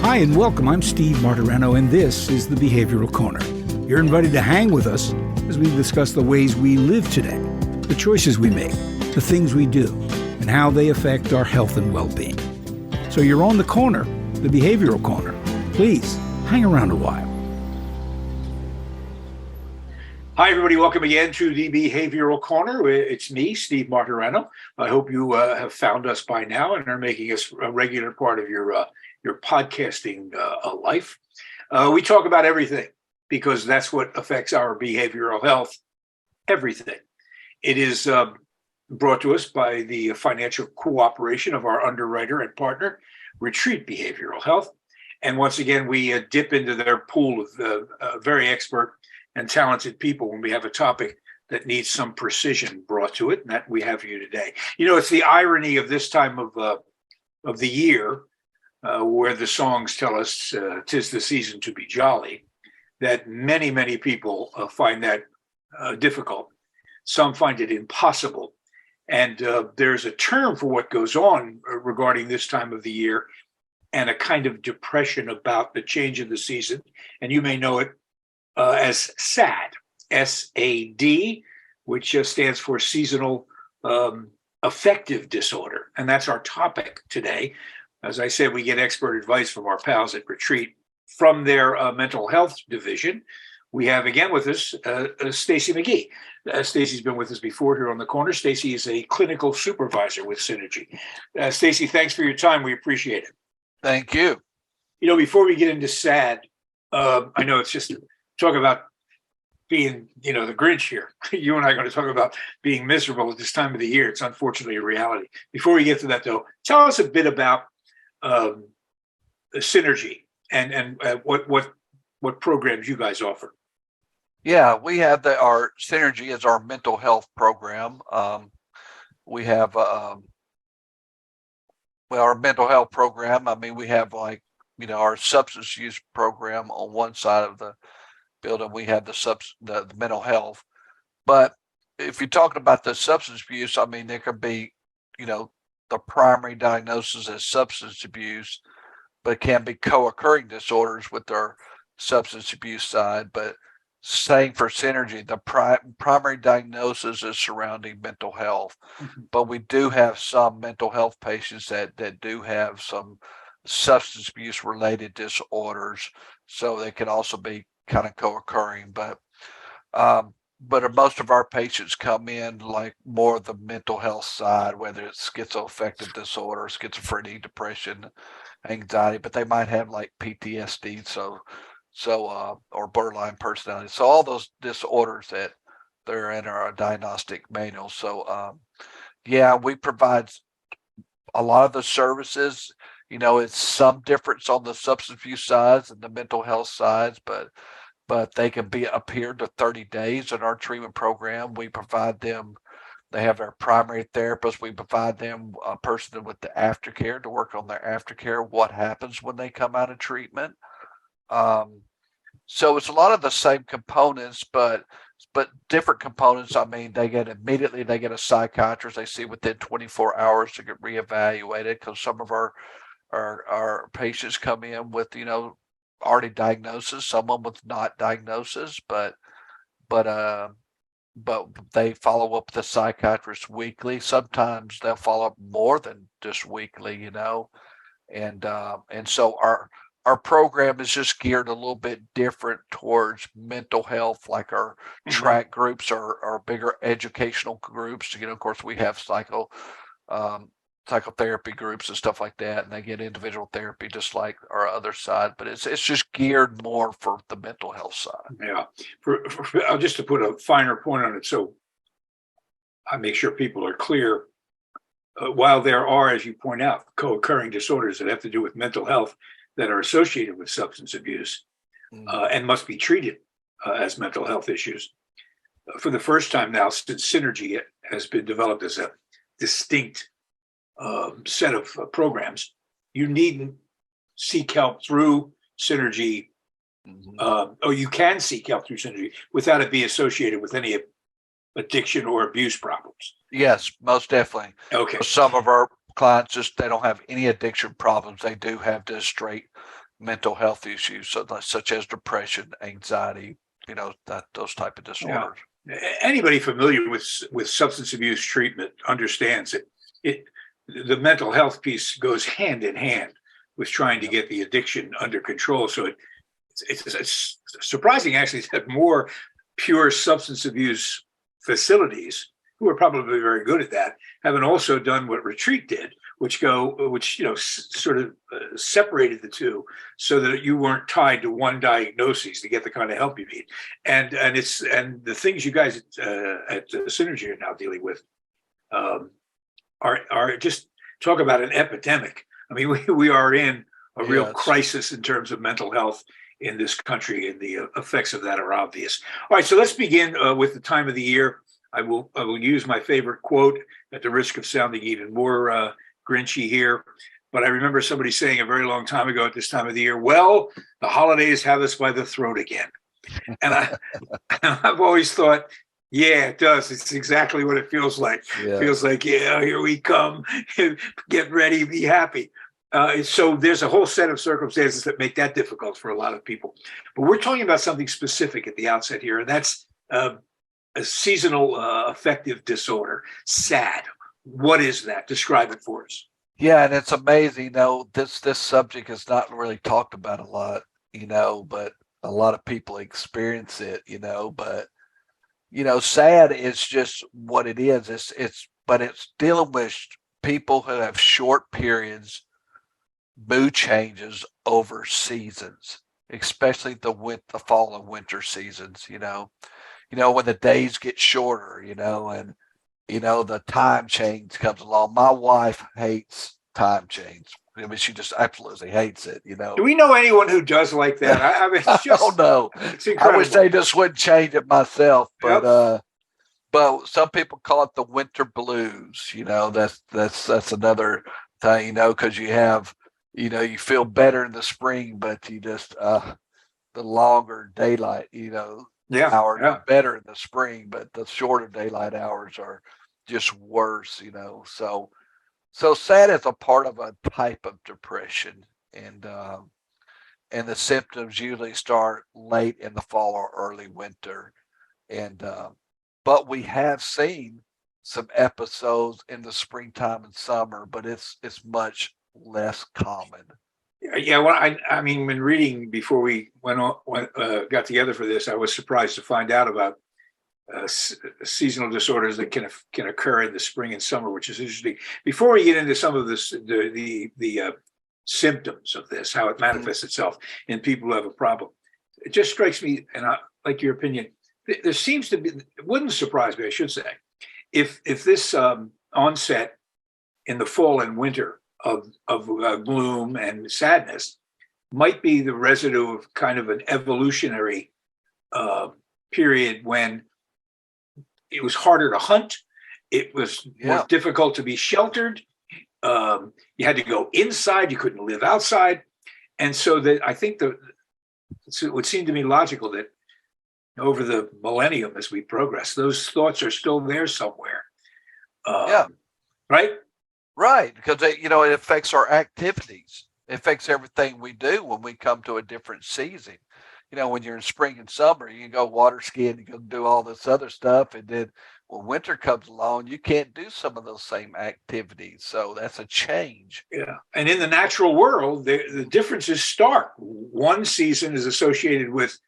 Hi and welcome. I'm Steve Martirano, and this is the Behavioral Corner. You're invited to hang with us as we discuss the ways we live today, the choices we make, the things we do, and how they affect our health and well-being. So you're on the corner, the Behavioral Corner. Please hang around a while. Hi, everybody. Welcome again to the Behavioral Corner. It's me, Steve Martirano. I hope you have found us by now and are making us a regular part of your podcasting life. We talk about everything because that's what affects our behavioral health, everything. It is brought to us by the financial cooperation of our underwriter and partner, Retreat Behavioral Health. And once again, we dip into their pool of very expert and talented people when we have a topic that needs some precision brought to it, and that we have for you today. You know, it's the irony of this time of the year, where the songs tell us 'tis the season to be jolly, that many people find that difficult. Some find it impossible. And there's a term for what goes on regarding this time of the year and a kind of depression about the change of the season. And you may know it as S.A.D, S-A-D, which stands for seasonal affective disorder. And that's our topic today. As I said, we get expert advice from our pals at Retreat from their mental health division. We have again with us Stacey MGee. Stacey's been with us before here on the corner. Stacey is a clinical supervisor with Synergy. Stacey, thanks for your time. We appreciate it. Thank you. You know, before we get into S.A.D, I know it's just talk about being, the Grinch here. You and I are going to talk about being miserable at this time of the year. It's unfortunately a reality. Before we get to that, though, tell us a bit about Synergy and what programs you guys offer. Yeah, we have our Synergy is our mental health program. We have our mental health program. I mean, we have our substance use program on one side of the building. We have the mental health. But if you're talking about the substance abuse, I mean, there could be, the primary diagnosis as substance abuse, but it can be co-occurring disorders with their substance abuse side. But saying for Synergy, the primary diagnosis is surrounding mental health. Mm-hmm. But we do have some mental health patients that do have some substance abuse related disorders, so they can also be kind of co-occurring. But most of our patients come in like more of the mental health side, whether it's schizoaffective disorder, schizophrenia, depression, anxiety, but they might have like PTSD, or borderline personality. So all those disorders that they're in are a diagnostic manual. So we provide a lot of the services. It's some difference on the substance abuse sides and the mental health sides, but they can be up here to 30 days in our treatment program. We provide them, they have their primary therapist. We provide them a person with the aftercare to work on their aftercare, what happens when they come out of treatment. So it's a lot of the same components, but different components. I mean, they get a psychiatrist they see within 24 hours to get reevaluated, because some of our patients come in with, already diagnosis, someone with not diagnosis, but they follow up with the psychiatrist weekly. Sometimes they'll follow up more than just weekly, and so our program is just geared a little bit different towards mental health. Like our track groups are bigger educational groups. Of course, we have psychotherapy groups and stuff like that, and they get individual therapy just like our other side. But it's just geared more for the mental health side. Yeah. For just to put a finer point on it, so I make sure people are clear. While there are, as you point out, co-occurring disorders that have to do with mental health that are associated with substance abuse and must be treated as mental health issues, for the first time now since Synergy has been developed as a distinct set of programs, you needn't seek help through Synergy, or you can seek help through Synergy without it be associated with any addiction or abuse problems. Yes, most definitely. Okay. Some of our clients they don't have any addiction problems. They do have just straight mental health issues, such as depression, anxiety, those type of Yeah. disorders. Anybody familiar with substance abuse treatment understands it. The mental health piece goes hand in hand with trying to get the addiction under control. So it's surprising actually that more pure substance abuse facilities, who are probably very good at that, haven't also done what Retreat did, which sort of separated the two so that you weren't tied to one diagnosis to get the kind of help you need. And the things you guys at Synergy are now dealing with are just talk about an epidemic. I mean, we are in a real crisis in terms of mental health in this country, and the effects of that are obvious. All right, so let's begin with the time of the year. I will use my favorite quote at the risk of sounding even more Grinchy here, but I remember somebody saying a very long time ago at this time of the year, "Well, the holidays have us by the throat again," and I've always thought, yeah, it does. It's exactly what it feels like. Yeah. It feels like, yeah, here we come. Get ready, be happy. So there's a whole set of circumstances that make that difficult for a lot of people. But we're talking about something specific at the outset here, and that's a seasonal affective disorder, SAD. What is that? Describe it for us. Yeah, and it's amazing. This subject is not really talked about a lot, but a lot of people experience it, but SAD is just what it is. It's dealing with people who have short periods, mood changes over seasons, especially the fall and winter seasons, when the days get shorter, and the time change comes along. My wife hates time change. I mean, she just absolutely hates it, Do we know anyone who does like that? I mean, it's just, I don't know. It's incredible. I wish they just wouldn't change it myself, but Yep. but some people call it the winter blues. That's another thing, because you have, you feel better in the spring, but you just the longer daylight, hours are better in the spring, but the shorter daylight hours are just worse, So SAD is a part of a type of depression, and the symptoms usually start late in the fall or early winter, and but we have seen some episodes in the springtime and summer, but it's much less common. Yeah, well, I mean, when reading before we got together for this, I was surprised to find out about seasonal disorders that can occur in the spring and summer, which is interesting. Before we get into some of this, the symptoms of this, how it manifests itself in people who have a problem, it just strikes me, and I like your opinion. There seems to be, it wouldn't surprise me, I should say, if this onset in the fall and winter of gloom and sadness might be the residue of kind of an evolutionary period when it was harder to hunt. It was more difficult to be sheltered. You had to go inside. You couldn't live outside. And so that I think it would seem to me logical that over the millennium, as we progress, those thoughts are still there somewhere. Right? Right. Because, it affects our activities. It affects everything we do when we come to a different season. When you're in spring and summer, you can go water skiing, you can do all this other stuff. And then when winter comes along, you can't do some of those same activities. So that's a change. Yeah. And in the natural world, the difference is stark. One season is associated with,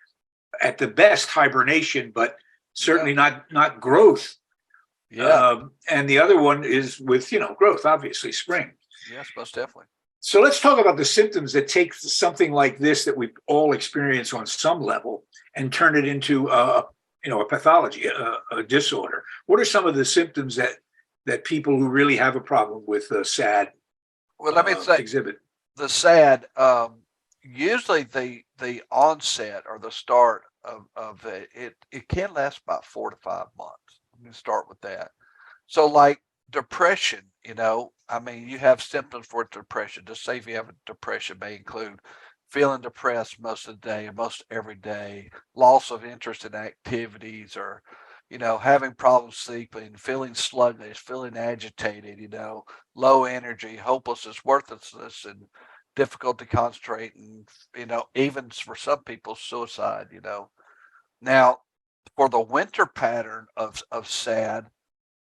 at the best, hibernation, but certainly not growth. Yeah. And the other one is with, growth, obviously, spring. Yes, most definitely. So let's talk about the symptoms that take something like this that we all experience on some level and turn it into a pathology, a disorder. What are some of the symptoms that people who really have a problem with SAD exhibit? The SAD, usually the onset or the start of it can last about 4 to 5 months. Let me start with that. So like depression, you have symptoms for depression. Just say if you have a depression may include feeling depressed most of the day, most every day, loss of interest in activities, or, having problems sleeping, feeling sluggish, feeling agitated, low energy, hopelessness, worthlessness, and difficulty concentrating, even for some people, suicide, Now, for the winter pattern of SAD,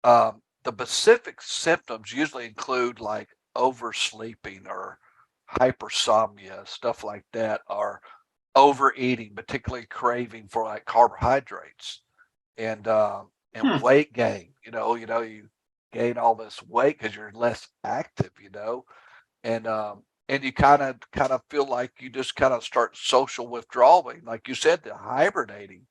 the specific symptoms usually include like oversleeping or hypersomnia, stuff like that, or overeating, particularly craving for like carbohydrates and Hmm. weight gain. You gain all this weight because you're less active, and you kind of feel like you just kind of start social withdrawing, like you said, the hibernating.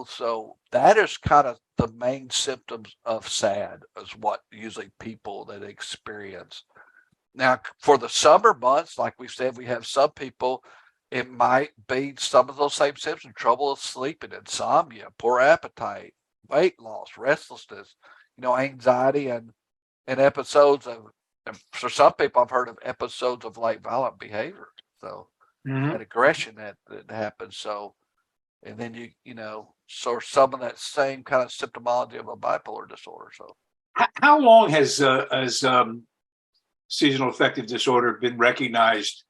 So that is kind of the main symptoms of SAD, is what usually people that experience. Now, for the summer months, like we said, we have some people, it might be some of those same symptoms: trouble sleeping, insomnia, poor appetite, weight loss, restlessness, anxiety, and episodes of, and for some people, I've heard of episodes of like violent behavior. So Mhm. that aggression that happens. So, and then so some of that same kind of symptomology of a bipolar disorder. So How long has seasonal affective disorder been recognized?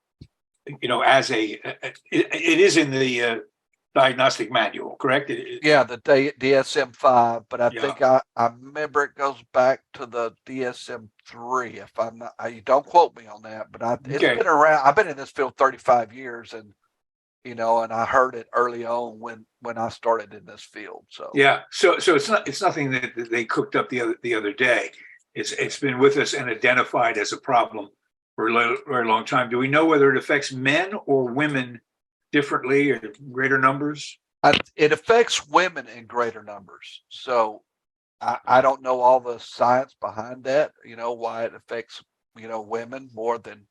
As it is in the diagnostic manual, correct? yeah, the DSM-5, but I Yeah. think I remember it goes back to the DSM-3. If I'm not, you don't quote me on that, but it's Okay. been around. I've been in this field 35 years, and and I heard it early on when I started in this field. So Yeah. So it's nothing that they cooked up the other day. It's been with us and identified as a problem for a very long time. Do we know whether it affects men or women differently or greater numbers? it affects women in greater numbers. So I don't know all the science behind that, why it affects, women more than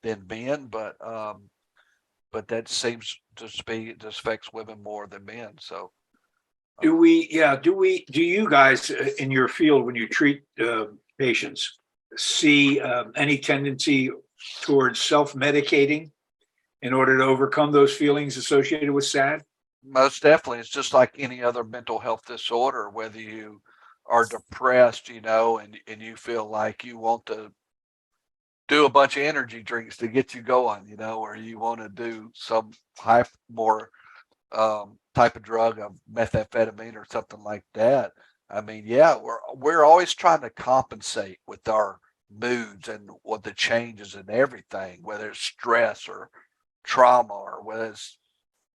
men, but that seems to be, it just affects women more than men. So Do you guys in your field, when you treat patients, see any tendency towards self-medicating in order to overcome those feelings associated with SAD? most definitely, it's just like any other mental health disorder, whether you are depressed, and you feel like you want to do a bunch of energy drinks to get you going, or you want to do some more type of drug, of methamphetamine or something like that. I mean, yeah, we're always trying to compensate with our moods and what the changes in everything, whether it's stress or trauma or whether it's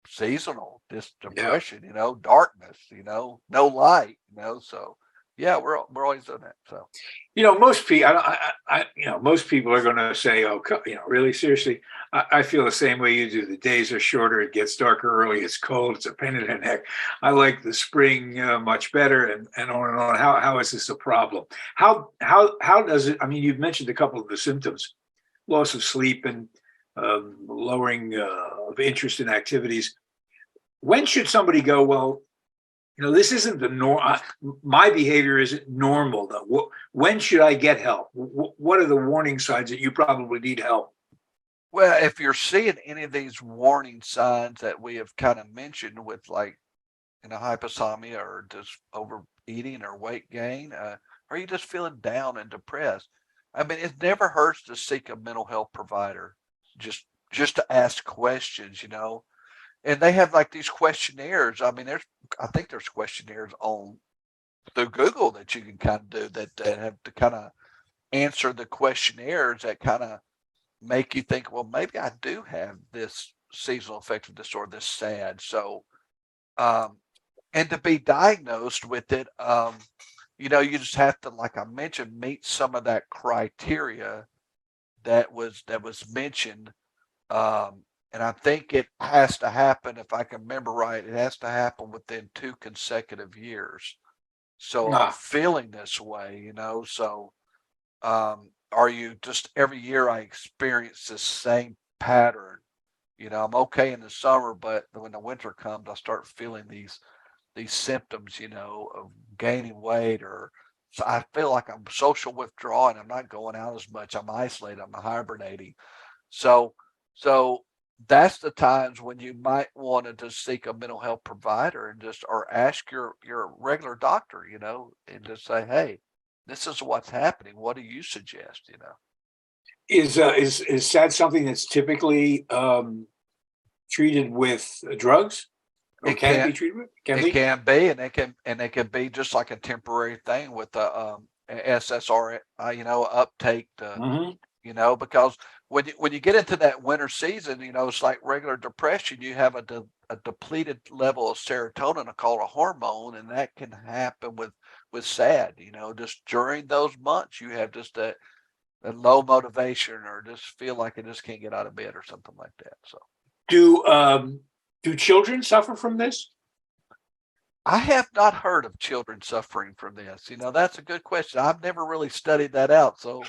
seasonal, just Yeah. depression, darkness, no light, So yeah, we're always doing that. So Most people, most people are going to say, "Oh, really seriously." I feel the same way you do. The days are shorter. It gets darker early. It's cold. It's a pain in the neck. I like the spring much better, and on and on. How is this a problem? How does it? I mean, you've mentioned a couple of the symptoms: loss of sleep and lowering of interest in activities. When should somebody go? Well, this isn't the norm. My behavior isn't normal, though. When should I get help? What are the warning signs that you probably need help? well, if you're seeing any of these warning signs that we have kind of mentioned with like, hyposomnia or just overeating or weight gain, are you just feeling down and depressed? I mean, it never hurts to seek a mental health provider, just just to ask questions, And they have like these questionnaires. I mean, I think there's questionnaires on through Google that you can kind of do that have to kind of answer the questionnaires that kind of make you think, well, maybe I do have this seasonal affective disorder, this SAD. So, um, and to be diagnosed with it, you just have to, like I mentioned, meet some of that criteria that was mentioned. And I think it has to happen, if I can remember right, it has to happen within 2 consecutive years. So of Ah, feeling this way, So are you just every year I experience the same pattern? I'm okay in the summer, but when the winter comes, I start feeling these symptoms, of gaining weight, or so I feel like I'm social withdrawing. I'm not going out as much. I'm isolated. I'm hibernating. So, so that's the times when you might want to just seek a mental health provider and just, or ask your regular doctor, and just say, hey, this is what's happening. What do you suggest? Is SAD something that's typically treated with drugs, or It can it can be treated with? Can it be. can be, and it can be just like a temporary thing with the SSR, uptake to, Hmm. because when you get into that winter season, it's like regular depression. You have a depleted level of serotonin, called a hormone, and that can happen with SAD. Just during those months, you have just a low motivation, or just feel like I just can't get out of bed or something like that. So Do children suffer from this? I have not heard of children suffering from this. That's a good question. I've never really studied that out. So,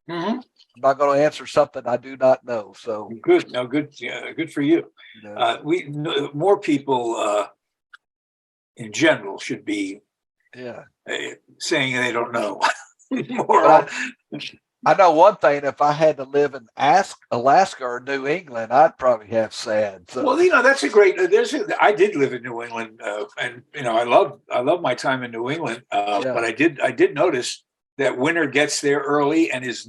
Hmm. I'm not going to answer something I do not know. So, Good. No, good. Yeah, good for you. you More people in general should be yeah. saying they don't know. But More. I know one thing. If I had to live in Alaska or New England, I'd probably have SAD. So, Well, that's a great. I did live in New England, and I love my time in New England. yeah. But I did notice that winter gets there early and is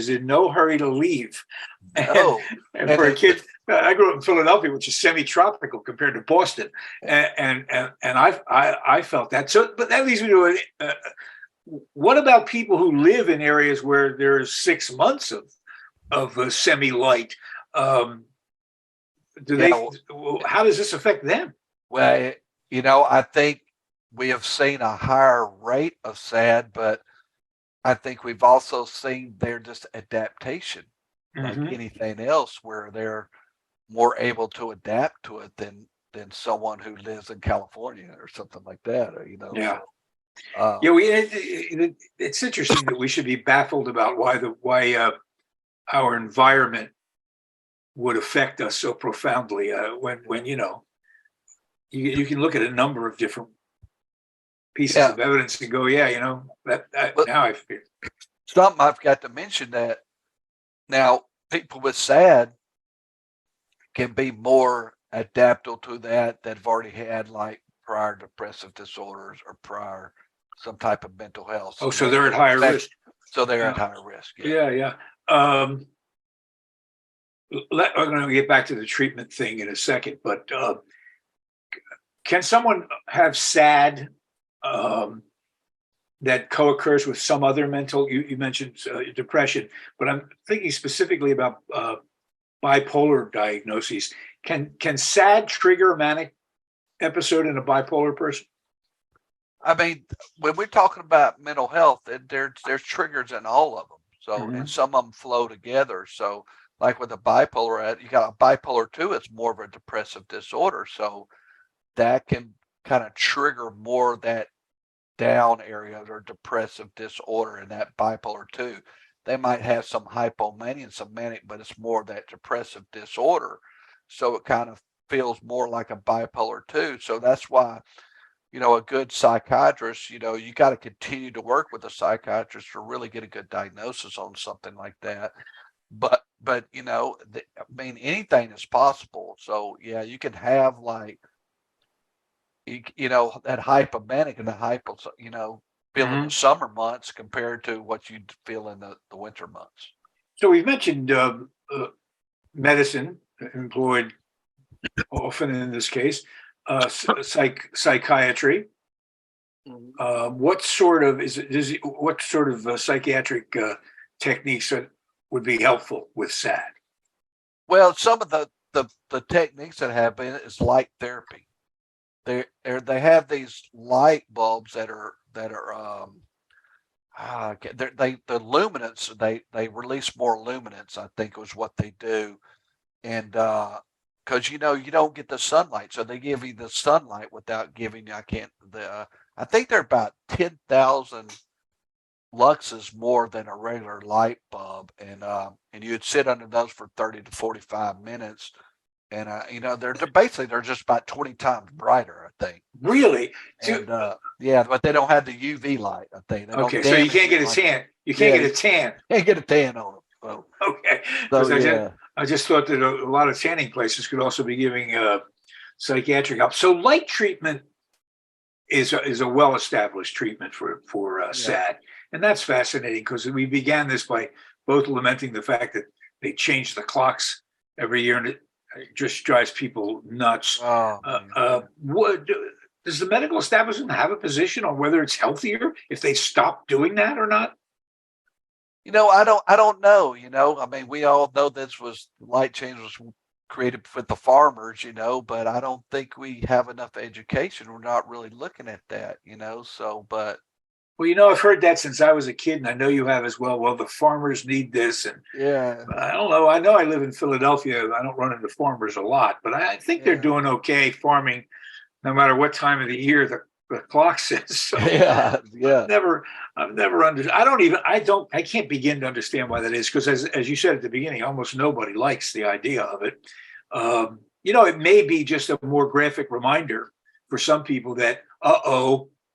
in no hurry to leave. And No. and And for a kid, I grew up in Philadelphia, which is semi-tropical compared to Boston, and I felt that. So, but that leads me to what about people who live in areas where there's 6 months of semi-light? Um, do yeah. they? How does this affect them? Well, I think we have seen a higher rate of SAD, but I think we've also seen their just adaptation, like Hmm. anything else, where they're more able to adapt to it than someone who lives in California or something like that. Yeah, So yeah. It's interesting that we should be baffled about why our environment would affect us so profoundly. When you can look at a number of different pieces yeah, of evidence and go, yeah, that but now I feel. something I've got to mention that now people with SAD can be more adaptable to that have already had like prior depressive disorders or prior some type of mental health. Oh, So so they're at higher risk. so they're at Yeah, higher risk. Yeah. yeah, yeah. Um, I'm going to get back to the treatment thing in a second, but can someone have SAD um, that co-occurs with some other mental? You mentioned depression, but I'm thinking specifically about bipolar diagnoses. Can SAD trigger a manic episode in a bipolar person? I mean, when we're talking about mental health, there's triggers in all of them. So, Hmm. and some of them flow together. So, like with a bipolar, you got a bipolar 2, it's more of a depressive disorder. So that can kind of trigger more of that down area or depressive disorder in that bipolar 2. They might have some hypomania and some manic, but it's more of that depressive disorder. So it kind of feels more like a bipolar 2. So that's why, a good psychiatrist, you got to continue to work with a psychiatrist to really get a good diagnosis on something like that. But anything is possible. So yeah, you can have like that hypomanic and the hypo, feel in the Hmm. summer months compared to what you'd feel in the winter months. So we've mentioned medicine employed often in this case, psychiatry. Mhm. What sort of what sort of psychiatric techniques would be helpful with SAD? Well, some of the techniques that have been is light therapy. They have these light bulbs that are the luminance, they release more luminance, I think was what they do. And because you don't get the sunlight, so they give you the sunlight without giving you, I think they're about 10,000 luxes more than a regular light bulb, and you'd sit under those for 30 to 45 minutes, and they're just about 20 times brighter, I think. Really? And yeah, but they don't have the UV light, I think. They don't Okay, so you damage can't you get a like tan. You can't yeah, get a you tan. can't get a tan on them. So, Okay, so because yeah. I just thought that a lot of tanning places could also be giving psychiatric help. So light treatment is a well established treatment for Yeah. SAD, and that's fascinating because we began this by both lamenting the fact that they change the clocks every year, and it just drives people nuts. Oh, What does the medical establishment have a position on whether it's healthier if they stop doing that or not? I don't know, I mean, we all know light change was created with the farmers, but I don't think we have enough education. We're not really looking at that, but Well, I've heard that since I was a kid, and I know you have as well. Well, the farmers need this, and yeah, I don't know. I know I live in Philadelphia. I don't run into farmers a lot, but I think they're yeah, doing okay farming, no matter what time of the year the clock says. So yeah, I've yeah, never, I can't begin to understand why that is. Because as you said at the beginning, almost nobody likes the idea of it. It may be just a more graphic reminder for some people that,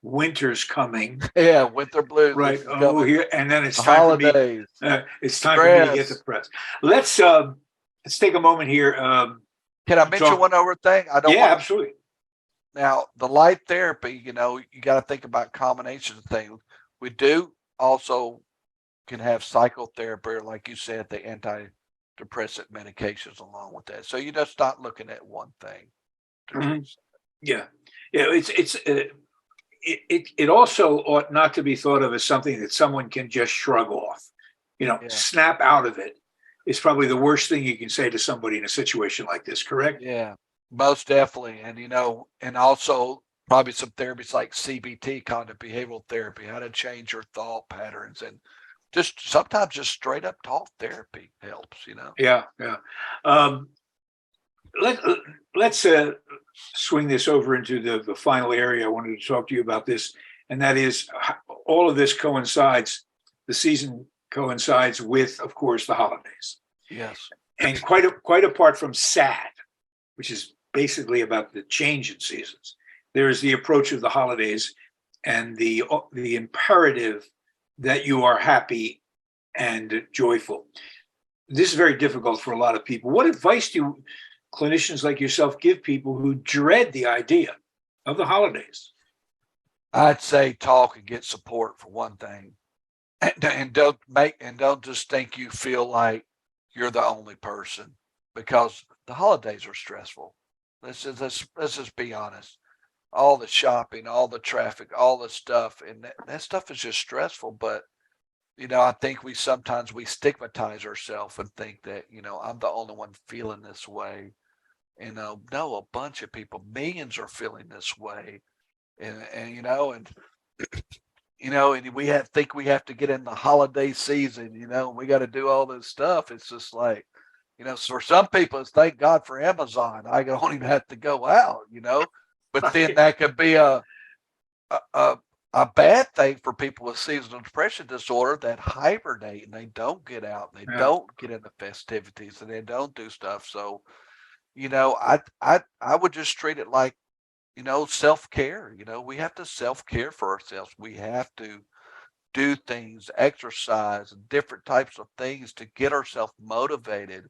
winter's coming. yeah, winter blues, Right. this is Oh, coming, here, and then the holidays, it's time for me to get stress. depressed. Let's take a moment here. Can I mention Talk. one other thing? I don't Yeah, want to. absolutely. Now, the light therapy, you got to think about combinations of things. We do also can have psychotherapy, or like you said, the antidepressant medications along with that. So you just not looking at one thing to Mhm. treat. Yeah, yeah. It also ought not to be thought of as something that someone can just shrug off. Yeah, Snap out of it is probably the worst thing you can say to somebody in a situation like this. Correct? yeah, most definitely. And and also probably some therapies like CBT, cognitive behavioral therapy, how to change your thought patterns, and just sometimes just straight up talk therapy helps. Yeah, yeah. Um, let let's swing this over into the final area. I wanted to talk to you about this, and that is all of this coincides. The season coincides with, of course, the holidays, Yes. and quite apart from S.A.D, which is basically about the change in seasons. There is the approach of the holidays and the imperative that you are happy and joyful. This is very difficult for a lot of people. What advice do clinicians like yourself give people who dread the idea of the holidays? I'd say talk and get support for one thing. And don't just think you feel like you're the only person, because the holidays are stressful. Let's just be honest. All the shopping, all the traffic, all the stuff, and that stuff is just stressful. But I think sometimes we stigmatize ourselves and think that I'm the only one feeling this way. No, a bunch of people, millions are feeling this way, and and think we have to get in the holiday season, and we got to do all this stuff. It's just like, for some people, it's thank God for Amazon. I don't even have to go out. But then that could be a, a bad thing for people with seasonal depression disorder that hibernate and they don't get out, they Yeah. don't get into festivities, and they don't do stuff. So, I would just treat it like, self-care. We have to self-care for ourselves. We have to do things, exercise, different types of things to get ourselves motivated,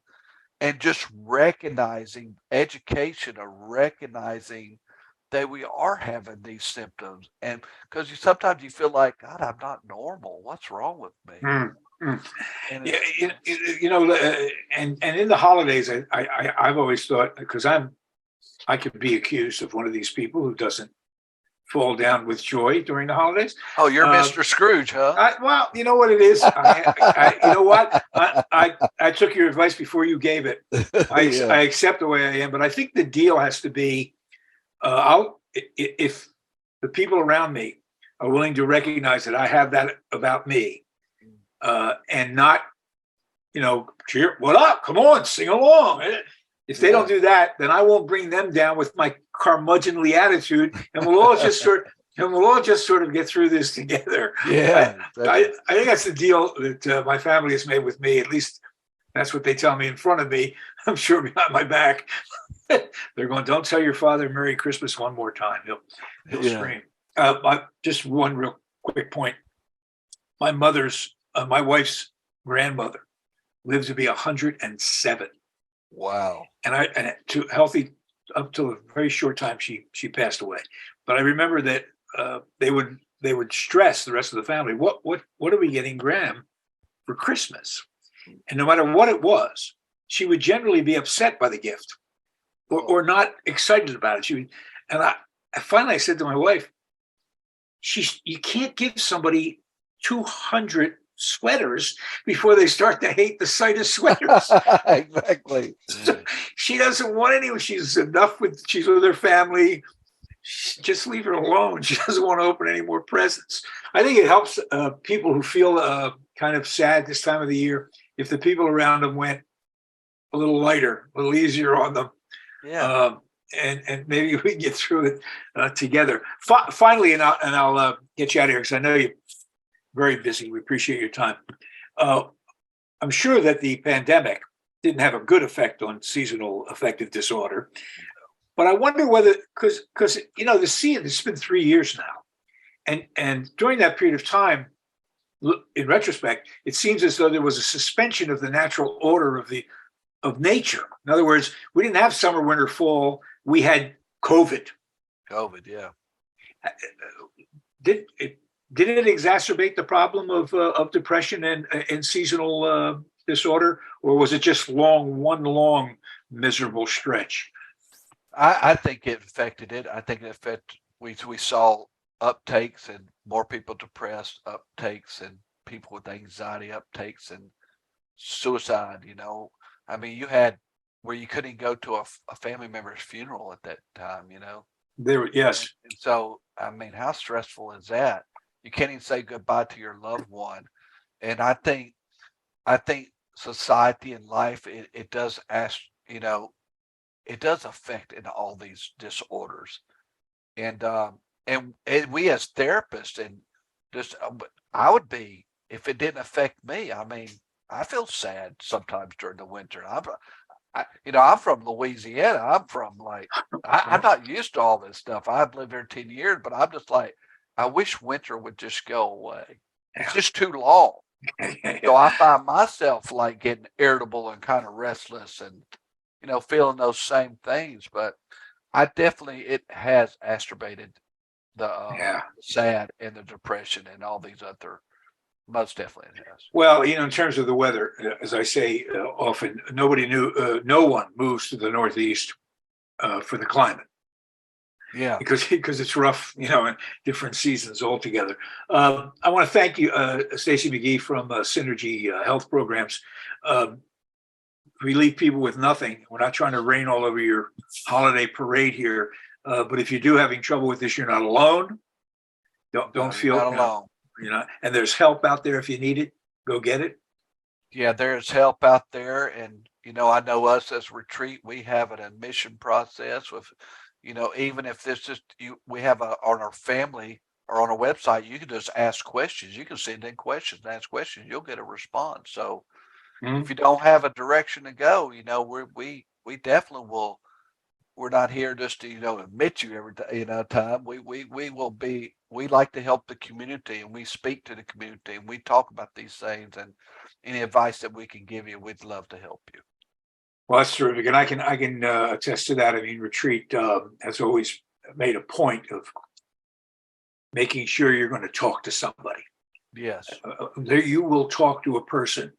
and just recognizing education, or recognizing that we are having these symptoms. And because sometimes you feel like, God, I'm not normal. What's wrong with me? Mm, mm. And Yeah, and in the holidays, I've always thought, because I could be accused of one of these people who doesn't fall down with joy during the holidays. oh, you're Mr. Scrooge, huh? Well, you know what it is. You know what? I took your advice before you gave it. Yeah. I accept the way I am, but I think the deal has to be, if the people around me are willing to recognize that I have that about me, and not, cheer, what up? Come on, sing along. If they don't do that, then I won't bring them down with my curmudgeonly attitude, and we'll all just sort of get through this together. Yeah. I think that's the deal that my family has made with me. At least that's what they tell me in front of me. I'm sure behind my back, they're going, "Don't tell your father Merry Christmas one more time. He'll scream." Just one real quick point. My wife's grandmother lived to be 107. Wow. And to healthy up till a very short time she passed away. But I remember that they would stress the rest of the family. What are we getting Graham for Christmas. And no matter what it was, she would generally be upset by the gift or not excited about it. And I finally said to my wife, you can't give somebody 200 sweaters before they start to hate the sight of sweaters. Exactly. So she doesn't want any. She's with her family. Just leave her alone. She doesn't want to open any more presents. I think it helps people who feel kind of sad this time of the year if the people around them went a little lighter, a little easier on them. Yeah. And maybe we can get through it together. Finally, and I'll get you out of here because I know you're very busy. We appreciate your time. I'm sure that the pandemic didn't have a good effect on seasonal affective disorder, but I wonder whether because it's been 3 years now, and during that period of time, in retrospect, it seems as though there was a suspension of the natural order of nature. In other words, we didn't have summer, winter, fall. We had COVID. Yeah. Did it exacerbate the problem of depression and seasonal disorder, or was it just one long miserable stretch? I think it affected it. I think it affected. We saw uptakes and more people depressed, uptakes and people with anxiety, uptakes and suicide. I mean, you had where you couldn't go to a family member's funeral at that time. Yes. And so, I mean, how stressful is that? You can't even say goodbye to your loved one. And I think society and life, it does it does affect in all these disorders. And we as therapists and just, I would be, if it didn't affect me, I mean, I feel sad sometimes during the winter. I'm from Louisiana. I'm from I'm not used to all this stuff. I've lived here 10 years, but I'm just like, I wish winter would just go away. It's just too long. So I find myself getting irritable and kind of restless and, feeling those same things. But it has exacerbated the SAD and the depression and all these other. Most definitely it has. Well, in terms of the weather, as I say often, no one moves to the Northeast for the climate. Yeah, because it's rough, in different seasons altogether. I want to thank you, Stacey MGee from Synergy Health Programs. We leave people with nothing. We're not trying to rain all over your holiday parade here, but if you do having trouble with this, you're not alone. Don't feel not alone. And there's help out there if you need it. Go get it. Yeah, there's help out there, and I know us as Retreat, we have an admission process with. Even if this is we have on our family or on our website, you can just ask questions. You can send in questions, ask questions. You'll get a response. So if you don't have a direction to go, we definitely will. We're not here just to admit you every time. We will be. We like to help the community, and we speak to the community, and we talk about these things, and any advice that we can give you, we'd love to help you. Well, that's terrific, and I can attest to that. I mean, Retreat has always made a point of making sure you're going to talk to somebody. Yes, you will talk to a person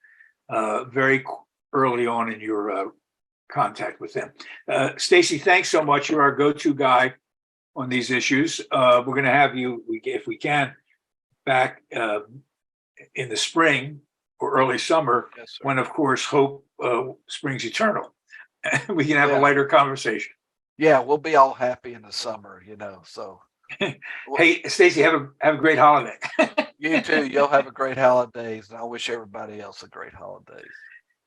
very early on in your contact with them. Stacey, thanks so much. You're our go-to guy on these issues. We're going to have you, if we can, back in the spring or early summer, when, of course, hope springs eternal. We can have a lighter conversation. Yeah, we'll be all happy in the summer, so. Hey, Stacey, have a great holiday. You too. You'll have a great holidays, and I wish everybody else a great holidays.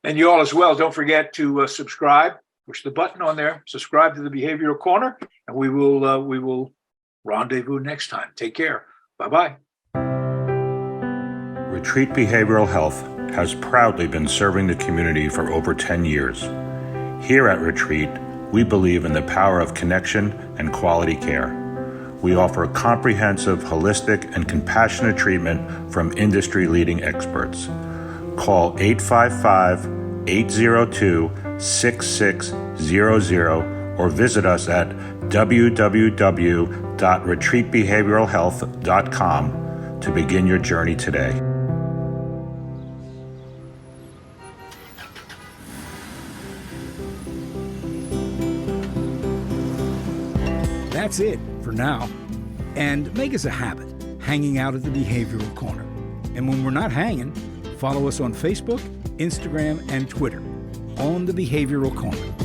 And you all as well. Don't forget to subscribe. Push the button on there. Subscribe to the Behavioral Corner, and we will rendezvous next time. Take care. Bye-bye. Retreat Behavioral Health has proudly been serving the community for over 10 years. Here at Retreat, we believe in the power of connection and quality care. We offer comprehensive, holistic, and compassionate treatment from industry-leading experts. Call 855-802-6600 or visit us at www.retreatbehavioralhealth.com to begin your journey today. that's it for now. And make us a habit, hanging out at the Behavioral Corner. And when we're not hanging, follow us on Facebook, Instagram, and Twitter on the Behavioral Corner.